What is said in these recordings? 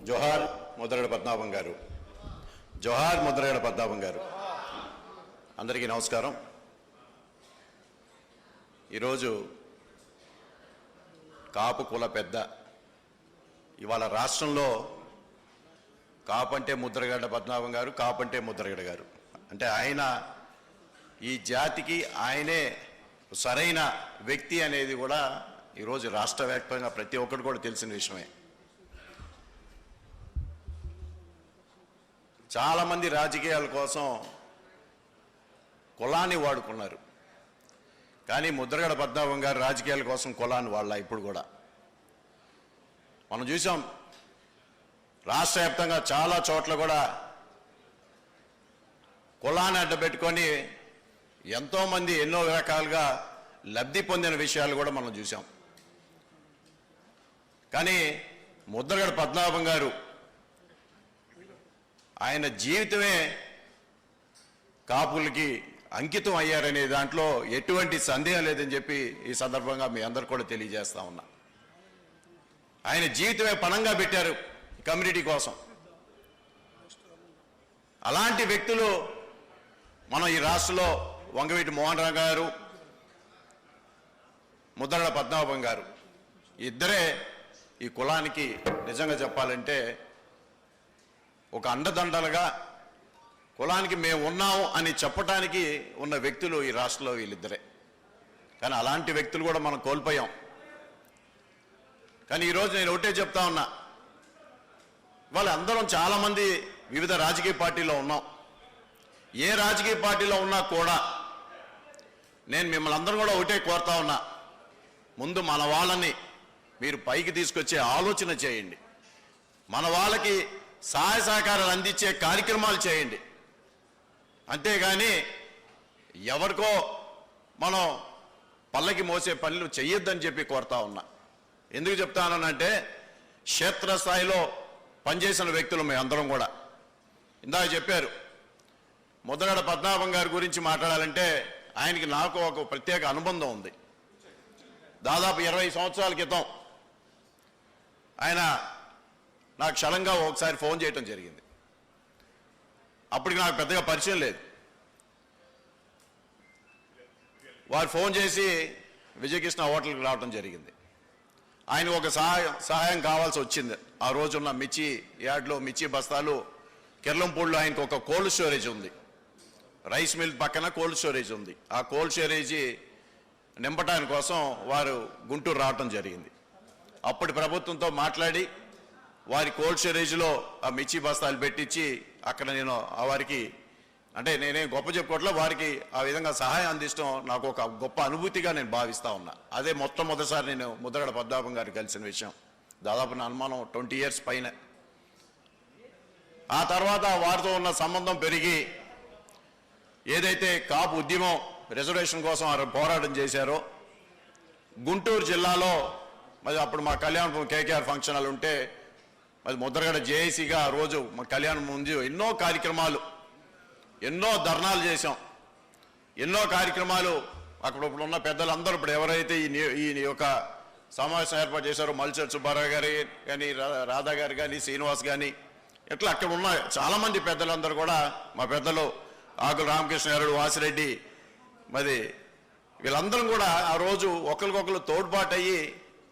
జోహార్ ముద్రగడ పద్మనాభం గారు, జోహార్ ముద్రగడ పద్మనాభం గారు. అందరికీ నమస్కారం. ఈరోజు కాపు కుల పెద్ద ఇవాళ రాష్ట్రంలో కాపు అంటే ముద్రగడ పద్మనాభం గారు, కాపు అంటే ముద్రగడ గారు. అంటే ఆయన ఈ జాతికి ఆయనే సరైన వ్యక్తి అనేది కూడా ఈరోజు రాష్ట్ర వ్యాప్తంగా ప్రతి ఒక్కరు కూడా తెలిసిన విషయమే. చాలామంది రాజకీయాల కోసం కులాన్ని వాడుకున్నారు, కానీ ముద్రగడ పద్మనాభం గారు రాజకీయాల కోసం కులాన్ని వాళ్ళ ఇప్పుడు కూడా మనం చూసాం. రాష్ట్ర వ్యాప్తంగా చాలా చోట్ల కూడా కులాన్ని అడ్డబెట్టుకొని ఎంతోమంది ఎన్నో రకాలుగా లబ్ధి పొందిన విషయాలు కూడా మనం చూసాం. కానీ ముద్రగడ పద్మనాభం గారు ఆయన జీవితమే కాపులకి అంకితం అయ్యారనే దాంట్లో ఎటువంటి సందేహం లేదని చెప్పి ఈ సందర్భంగా మీ అందరు కూడా తెలియజేస్తా ఉన్నా. ఆయన జీవితమే పణంగా పెట్టారు కమ్యూనిటీ కోసం. అలాంటి వ్యక్తులు మనం ఈ రాష్ట్రంలో వంగవీటి మోహన్ రావు గారు, ముద్రగడ పద్మనాభం గారు ఇద్దరే ఈ కులానికి నిజంగా చెప్పాలంటే ఒక అండదండలుగా కులానికి మేము ఉన్నాము అని చెప్పడానికి ఉన్న వ్యక్తులు ఈ రాష్ట్రంలో వీళ్ళిద్దరే. కానీ అలాంటి వ్యక్తులు కూడా మనం కోల్పోయాం. కానీ ఈరోజు నేను ఒకటే చెప్తా ఉన్నా, వాళ్ళందరం చాలామంది వివిధ రాజకీయ పార్టీలో ఉన్నాం. ఏ రాజకీయ పార్టీలో ఉన్నా కూడా నేను మిమ్మల్ని అందరూ కూడా ఒకటే కోరుతా ఉన్నా, ముందు మన వాళ్ళని మీరు పైకి తీసుకొచ్చే ఆలోచన చేయండి. మన వాళ్ళకి సహాయ సహకారాలు అందించే కార్యక్రమాలు చేయండి. అంతేగాని ఎవరికో మనం పల్లకి మోసే పనులు చెయ్యొద్దని చెప్పి కోరుతా ఉన్నా. ఎందుకు చెప్తానంటే క్షేత్రస్థాయిలో పనిచేసిన వ్యక్తులు మేము అందరం కూడా. ఇందాక చెప్పారు ముద్రగడ పద్మనాభం గారి గురించి మాట్లాడాలంటే ఆయనకి నాకు ఒక ప్రత్యేక అనుబంధం ఉంది. దాదాపు 20 సంవత్సరాల క్రితం ఆయన నాకు క్షణంగా ఒకసారి ఫోన్ చేయటం జరిగింది. అప్పటికి నాకు పెద్దగా పరిచయం లేదు. వారు ఫోన్ చేసి విజయకృష్ణ హోటల్కి రావడం జరిగింది. ఆయన ఒక సహాయం కావాల్సి వచ్చింది. ఆ రోజున్న మిర్చి యార్డ్లో మిర్చి బస్తాలు కిర్లంపూడిలో ఆయనకు ఒక కోల్డ్ స్టోరేజ్ ఉంది, రైస్ మిల్ పక్కన కోల్డ్ స్టోరేజ్ ఉంది. ఆ కోల్డ్ స్టోరేజీ నింపటాని కోసం వారు గుంటూరు రావటం జరిగింది. అప్పటి ప్రభుత్వంతో మాట్లాడి వారి కోల్డ్ స్టోరేజ్లో ఆ మిర్చి బస్తాలు పెట్టించి అక్కడ నేను వారికి అంటే నేనేం గొప్ప చెప్పుకోవట్లే, వారికి ఆ విధంగా సహాయం అందించడం నాకు ఒక గొప్ప అనుభూతిగా నేను భావిస్తూ ఉన్నా. అదే మొట్టమొదటిసారి నేను ముద్రగడ పద్మనాభం గారికి కలిసిన విషయం. దాదాపు నా అనుమానం 20 ఇయర్స్ పైన. ఆ తర్వాత వారితో ఉన్న సంబంధం పెరిగి ఏదైతే కాపు ఉద్యమం రిజర్వేషన్ కోసం వారు పోరాటం చేశారో గుంటూరు జిల్లాలో మరి అప్పుడు మా కళ్యాణపురం కేకేఆర్ ఫంక్షన్ హాల్ ఉంటే మరి ముద్రగడ జేఏసీగా ఆ రోజు మా కళ్యాణం ముందు ఎన్నో కార్యక్రమాలు, ఎన్నో ధర్నాలు చేశాం. ఎన్నో కార్యక్రమాలు అక్కడ ఇప్పుడు ఉన్న పెద్దలందరూ ఇప్పుడు ఎవరైతే ఈ యొక్క సమావేశం ఏర్పాటు చేశారో మల్చర్ సుబ్బారావు గారి కానీ, రాధా గారు కానీ, శ్రీనివాస్ కానీ, ఇట్లా అక్కడ ఉన్న చాలామంది పెద్దలందరూ కూడా మా పెద్దలు ఆకుల రామకృష్ణ గారు, వాసిరెడ్డి, మరి వీళ్ళందరం కూడా ఆ రోజు ఒకరికొకరు తోడ్పాటు అయ్యి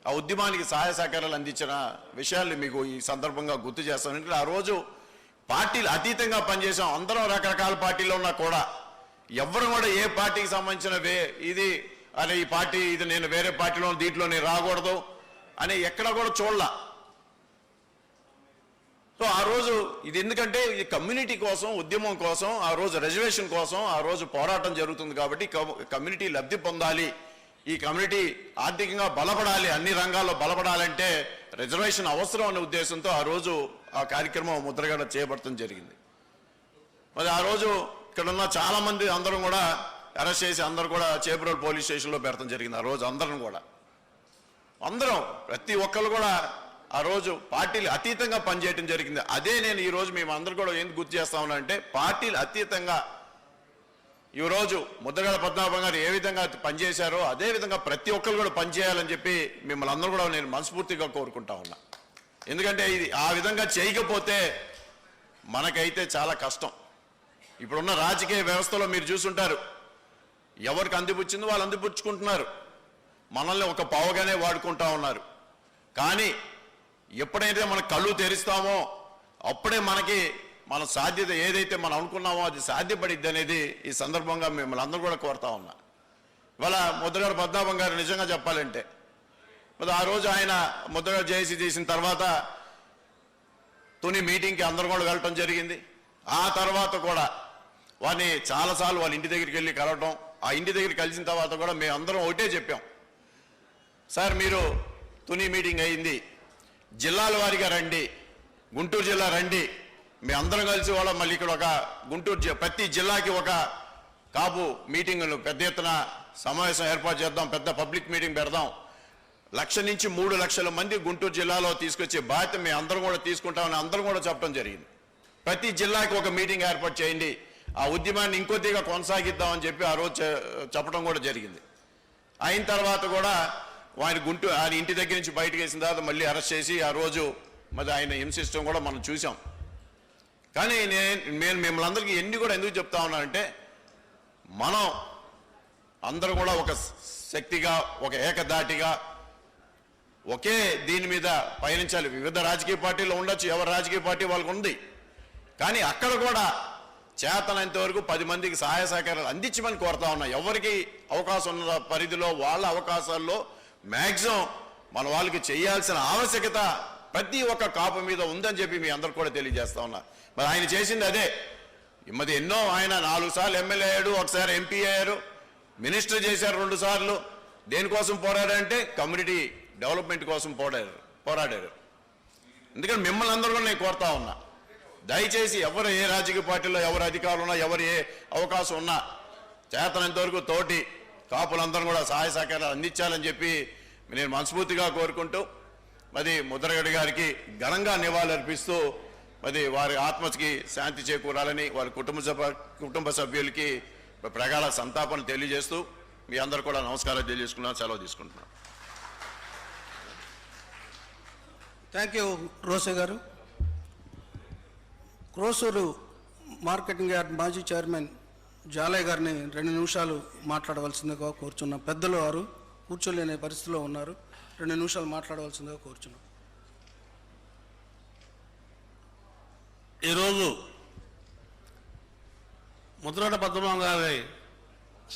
ఆ ఉద్యమానికి సహాయ సహకారాలు అందించిన విషయాలు మీకు ఈ సందర్భంగా గుర్తు చేస్తాను. ఆ రోజు పార్టీలు అతీతంగా పనిచేసాం. అందరం రకరకాల పార్టీలో ఉన్నా కూడా ఎవరు కూడా ఏ పార్టీకి సంబంధించిన ఇది అనే ఈ పార్టీ ఇది నేను వేరే పార్టీలో దీంట్లో నేను రాకూడదు అని ఎక్కడ కూడా చూడలా. సో ఆ రోజు ఇది ఎందుకంటే ఈ కమ్యూనిటీ కోసం, ఉద్యమం కోసం, ఆ రోజు రిజర్వేషన్ కోసం ఆ రోజు పోరాటం జరుగుతుంది కాబట్టి కమ్యూనిటీ లబ్ధి పొందాలి, ఈ కమ్యూనిటీ ఆర్థికంగా బలపడాలి, అన్ని రంగాల్లో బలపడాలంటే రిజర్వేషన్ అవసరం అనే ఉద్దేశంతో ఆ రోజు ఆ కార్యక్రమం ముద్రగడ చేయబడటం జరిగింది. మరి ఆ రోజు ఇక్కడ ఉన్న చాలామంది అందరం కూడా అరెస్ట్ చేసి అందరూ కూడా చేబ్రోలు పోలీస్ స్టేషన్లో పెడతాం జరిగింది. ఆ రోజు అందరం ప్రతి ఒక్కరు కూడా ఆ రోజు పార్టీలు అతీతంగా పనిచేయడం జరిగింది. అదే నేను ఈరోజు మేము అందరూ కూడా ఎందుకు గుర్తు చేస్తా ఉన్నా అంటే పార్టీలు అతీతంగా ఈరోజు ముద్రగడ పద్మనాభం గారు ఏ విధంగా పనిచేశారో అదే విధంగా ప్రతి ఒక్కరు కూడా పనిచేయాలని చెప్పి మిమ్మల్ని అందరూ కూడా నేను మనస్ఫూర్తిగా కోరుకుంటా ఉన్నా. ఎందుకంటే ఇది ఆ విధంగా చేయకపోతే మనకైతే చాలా కష్టం. ఇప్పుడున్న రాజకీయ వ్యవస్థలో మీరు చూసుంటారు, ఎవరికి అందిపుచ్చిందో వాళ్ళు అందిపుచ్చుకుంటున్నారు, మనల్ని ఒక పావుగానే వాడుకుంటా ఉన్నారు. కానీ ఎప్పుడైతే మన కళ్ళు తెరుస్తామో అప్పుడే మనకి మన సాధ్యత ఏదైతే మనం అనుకున్నామో అది సాధ్యపడిద్ది అనేది ఈ సందర్భంగా మిమ్మల్ని అందరూ కూడా కోరుతా ఉన్నా. ఇవాళ ముద్రగడ పద్మనాభం గారు నిజంగా చెప్పాలంటే మరి ఆ రోజు ఆయన ముద్రగడ జేఏసీ చేసిన తర్వాత తుని మీటింగ్కి అందరూ కూడా వెళ్ళటం జరిగింది. ఆ తర్వాత కూడా వారిని చాలాసార్లు వాళ్ళ ఇంటి దగ్గరికి వెళ్ళి కలవటం, ఆ ఇంటి దగ్గర కలిసిన తర్వాత కూడా మేము అందరం ఒకటే చెప్పాం, సార్ మీరు తుని మీటింగ్ అయింది, జిల్లాల వారీగా రండి, గుంటూరు జిల్లా రండి, మీ అందరం కలిసి వాళ్ళ మళ్ళీ ఇక్కడ ఒక గుంటూరు ప్రతి జిల్లాకి ఒక కాపు మీటింగులు పెద్ద ఎత్తున సమావేశం ఏర్పాటు చేద్దాం, పెద్ద పబ్లిక్ మీటింగ్ పెడదాం, 1,00,000 నుంచి 3 లక్షల మంది గుంటూరు జిల్లాలో తీసుకొచ్చే బాధ్యత మేము అందరం కూడా తీసుకుంటామని అందరం కూడా చెప్పడం జరిగింది. ప్రతి జిల్లాకి ఒక మీటింగ్ ఏర్పాటు చేయండి, ఆ ఉద్యమాన్ని ఇంకొద్దిగా కొనసాగిద్దామని చెప్పి ఆ రోజు చెప్పడం కూడా జరిగింది. అయిన తర్వాత కూడా ఆయన ఇంటి దగ్గర నుంచి బయటకు వేసిన తర్వాత మళ్ళీ అరెస్ట్ చేసి ఆ రోజు మరి ఆయన హింసించడం కూడా మనం చూసాం. కానీ నేను మిమ్మల్ని అందరికీ ఎన్ని కూడా ఎందుకు చెప్తా ఉన్నానంటే, మనం అందరూ కూడా ఒక శక్తిగా, ఒక ఏకధాటిగా ఒకే దీని మీద పయనించాలి. వివిధ రాజకీయ పార్టీలు ఉండొచ్చు, ఎవరి రాజకీయ పార్టీ వాళ్ళకు ఉంది, కానీ అక్కడ కూడా చేతనంత వరకు 10 మందికి సహాయ సహకారాలు అందించమని కోరుతా ఉన్నా. ఎవరికి అవకాశం ఉన్న పరిధిలో వాళ్ళ అవకాశాల్లో మ్యాక్సిమం మన వాళ్ళకి చేయాల్సిన ఆవశ్యకత ప్రతి ఒక్క కాపు మీద ఉందని చెప్పి మీ అందరు కూడా తెలియజేస్తా ఉన్నా. మరి ఆయన చేసింది అదే. మరి ఎన్నో ఆయన 4 సార్లు ఎమ్మెల్యే అయ్యాడు, ఒకసారి ఎంపీ అయ్యారు, మినిస్టర్ చేశారు 2 సార్లు. దేనికోసం పోరాడంటే కమ్యూనిటీ డెవలప్మెంట్ కోసం పోరాడారు. ఎందుకంటే మిమ్మల్ని అందరూ కూడా నేను కోరుతా ఉన్నా, దయచేసి ఎవరు ఏ రాజకీయ పార్టీలో ఎవరు అధికారులు ఉన్నా, ఎవరు ఏ అవకాశం ఉన్నా చేతనంతవరకు తోటి కాపులందరూ కూడా సహాయ సహకారాలు అందించాలని చెప్పి నేను మనస్ఫూర్తిగా కోరుకుంటూ మరి ముద్రగడ గారికి ఘనంగా నివాళులర్పిస్తూ మరి వారి ఆత్మకి శాంతి చేకూరాలని వారి కుటుంబ సభ్యులకి ప్రగాఢ సంతాపన తెలియజేస్తూ మీ అందరూ కూడా నమస్కారాలు తెలియజేసుకున్నాను, సెలవు తీసుకుంటున్నాను. థ్యాంక్ యూ రోసే గారు. క్రోసూరు మార్కెటింగ్ యార్డ్ మాజీ చైర్మన్ జాలయ్య గారిని 2 నిమిషాలు మాట్లాడవలసిందిగా కోరుచున్నాం. పెద్దలు వారు కూర్చోలేని పరిస్థితిలో ఉన్నారు, 2 నిమిషాలు మాట్లాడవలసిందిగా కోరుచున్నాం. ఈరోజు ముద్రగడ పద్మనాభం గారి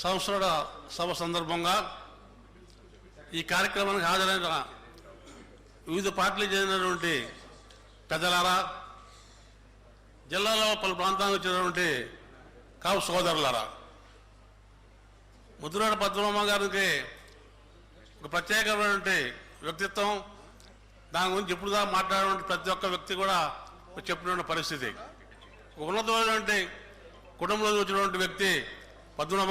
సంవత్సర సభ సందర్భంగా ఈ కార్యక్రమానికి హాజరైన వివిధ పార్టీలకు చెందినటువంటి పెద్దలారా, జిల్లాలో పలు ప్రాంతాలకు చెందినటువంటి కాపు సోదరులారా, ముద్రగడ పద్మనాభం గారికి ఒక ప్రత్యేకమైనటువంటి వ్యక్తిత్వం, దాని గురించి ఇప్పుడు దాకా మాట్లాడినటువంటి ప్రతి ఒక్క వ్యక్తి కూడా చెప్పిన పరిస్థితి. ఉన్నతమైనటువంటి కుటుంబంలో వచ్చినటువంటి వ్యక్తి పద్మనాభం